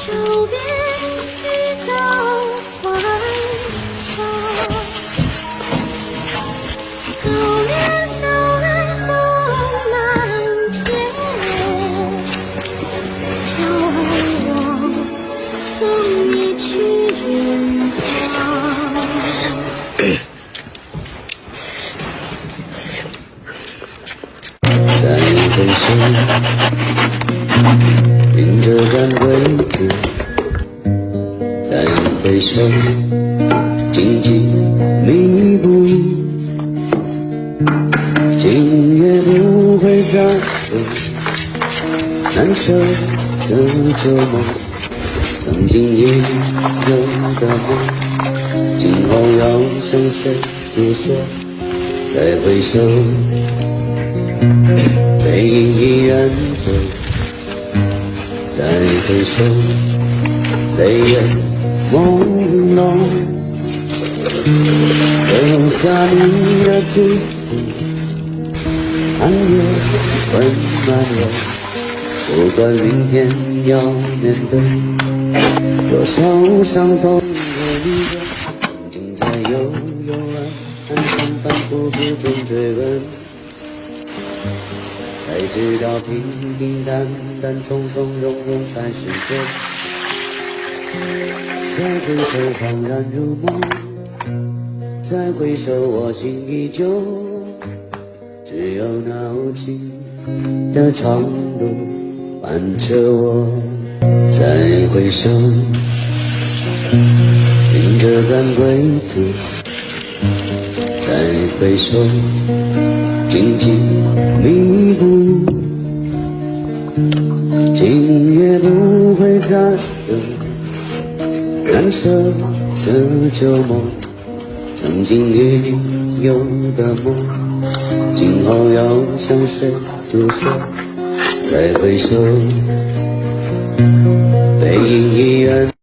就别提早还手，狗年少爱红满天，就爱我送你去远方。再回首，迎着赶归途，再回首，荆棘密布，今夜不会再有难舍的旧梦，曾经也有的梦，今后要向谁诉说？再回首，背影已远走，再回首，泪眼朦胧，留下你的祝福，寒夜温暖我，不管明天要面对多少伤痛和离别，曾经在幽幽暗暗反反复复中追问，才知道平平淡淡从从容容才是真。再回首恍然如梦，再回首我心依旧，只有那无尽的长路伴着我。再回首，迎着赶归途，再回首，荆棘密布，今夜不会再有难舍的旧梦，曾经也有的梦，今后要向谁诉说？再回首，背影已远。